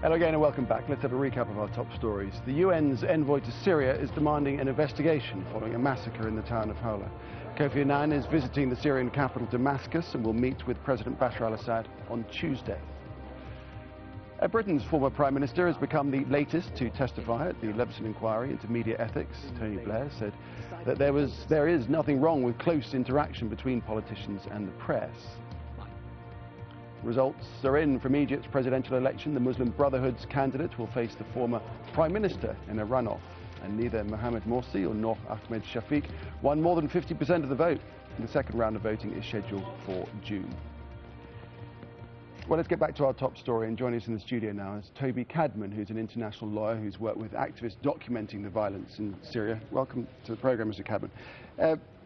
Hello again and welcome back. Let's have a recap of our top stories. The UN's envoy to Syria is demanding an investigation following a massacre in the town of Houla. Kofi Annan is visiting the Syrian capital Damascus and will meet with President Bashar al-Assad on Tuesday. Britain's former Prime Minister has become the latest to testify at the Leveson inquiry into media ethics. Tony Blair said that there is nothing wrong with close interaction between politicians and the press. Results are in from Egypt's presidential election. The Muslim Brotherhood's candidate will face the former Prime Minister in a runoff. And neither Mohamed Morsi nor Ahmed Shafiq won more than 50% of the vote. The second round of voting is scheduled for June. Well, let's get back to our top story, and joining us in the studio now is Toby Cadman, who's an international lawyer who's worked with activists documenting the violence in Syria. Welcome to the programme, Mr. Cadman.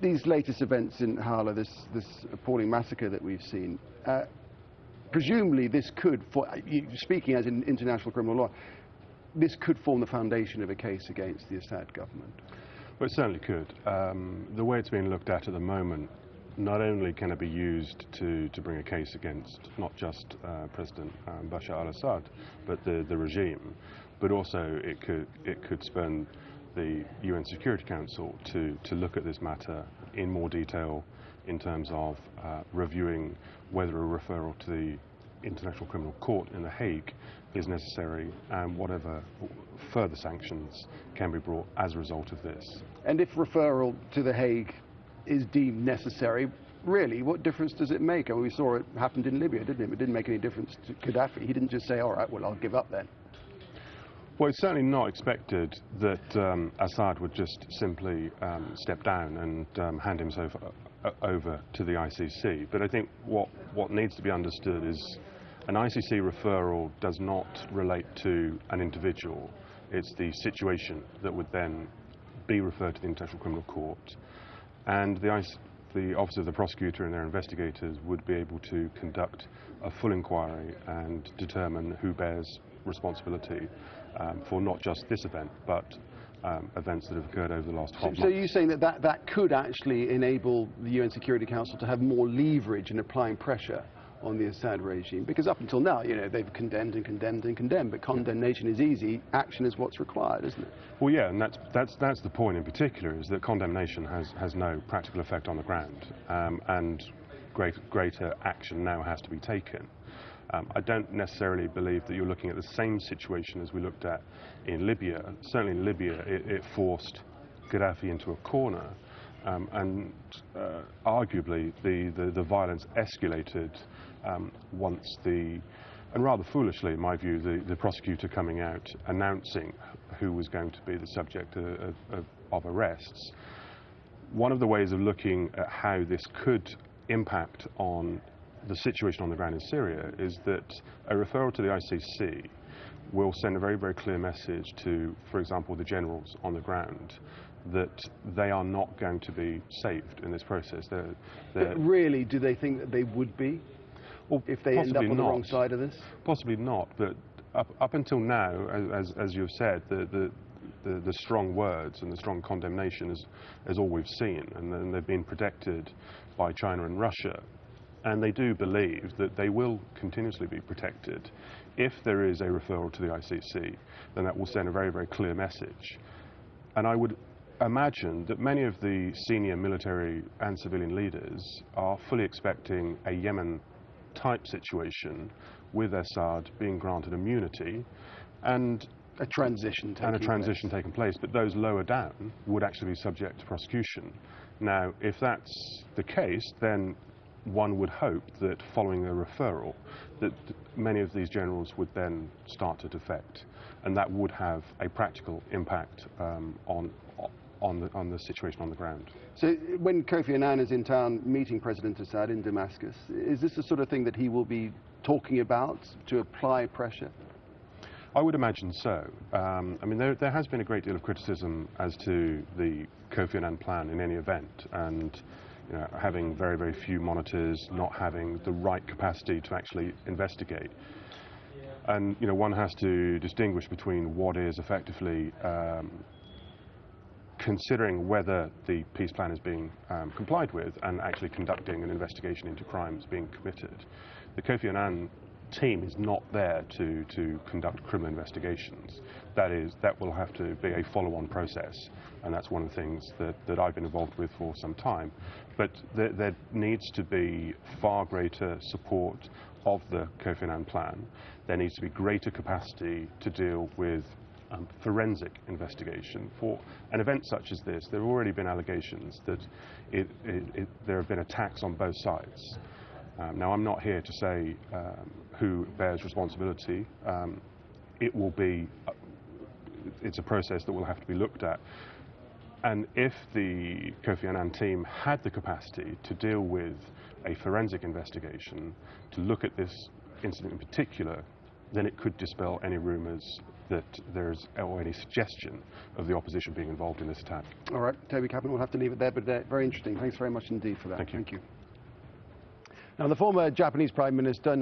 These latest events in Houla, this appalling massacre that we've seen, presumably this could, speaking as an international criminal law, this could form the foundation of a case against the Assad government. Well, it certainly could. The way it's being looked at the moment, not only can it be used to bring a case against not just President Bashar al-Assad, but the regime, but also it could spurn the UN Security Council to look at this matter in more detail in terms of reviewing whether a referral to the International Criminal Court in The Hague is necessary and whatever further sanctions can be brought as a result of this. And if referral to The Hague is deemed necessary, really, what difference does it make? I mean, we saw it happened in Libya, didn't it? It didn't make any difference to Gaddafi. He didn't just say, all right, well, I'll give up then. Well, it's certainly not expected that Assad would just simply step down and hand himself over to the ICC. But I think what needs to be understood is an ICC referral does not relate to an individual. It's the situation that would then be referred to the International Criminal Court. And the Office of the Prosecutor and their investigators would be able to conduct a full inquiry and determine who bears responsibility for not just this event, but events that have occurred over the last 12 months. So you're saying that could actually enable the UN Security Council to have more leverage in applying pressure on the Assad regime? Because up until now, you know, they've condemned and condemned and condemned, but condemnation is easy, action is what's required, isn't it? Well, yeah, and that's the point in particular, is that condemnation has no practical effect on the ground, and greater action now has to be taken. I don't necessarily believe that you're looking at the same situation as we looked at in Libya. Certainly in Libya, it forced Gaddafi into a corner, and arguably the violence escalated once and rather foolishly, in my view, the prosecutor coming out announcing who was going to be the subject of arrests. One of the ways of looking at how this could impact on the situation on the ground in Syria is that a referral to the ICC will send a very, very clear message to, for example, the generals on the ground, that they are not going to be saved in this process. But really, do they think that they would be? Well, if they end up on the wrong side of this? Possibly not, but up until now, as you've said, the strong words and the strong condemnation is all we've seen, and then they've been protected by China and Russia. And they do believe that they will continuously be protected. If there is a referral to the ICC, then that will send a very, very clear message. And I would imagine that many of the senior military and civilian leaders are fully expecting a Yemen-type situation with Assad being granted immunity and a transition taking place. But those lower down would actually be subject to prosecution. Now, if that's the case, then one would hope that following a referral, that many of these generals would then start to defect, and that would have a practical impact on the situation on the ground. So when Kofi Annan is in town meeting President Assad in Damascus, is this the sort of thing that he will be talking about to apply pressure? I would imagine so. I mean, there has been a great deal of criticism as to the Kofi Annan plan in any event, and you know, having very, very few monitors, not having the right capacity to actually investigate. And you know, one has to distinguish between what is effectively considering whether the peace plan is being complied with and actually conducting an investigation into crimes being committed. The Kofi Annan team is not there to conduct criminal investigations. That will have to be a follow-on process, and that's one of the things that I've been involved with for some time. But there needs to be far greater support of the Kofi Annan plan. There needs to be greater capacity to deal with forensic investigation. For an event such as this, there have already been allegations that there have been attacks on both sides. Now, I'm not here to say who bears responsibility. It's a process that will have to be looked at. And if the Kofi Annan team had the capacity to deal with a forensic investigation, to look at this incident in particular, then it could dispel any rumours that there's or any suggestion of the opposition being involved in this attack. All right, Toby Cadman, we'll have to leave it there, but very interesting. Thanks very much indeed for that. Thank you. Now, the former Japanese Prime Minister,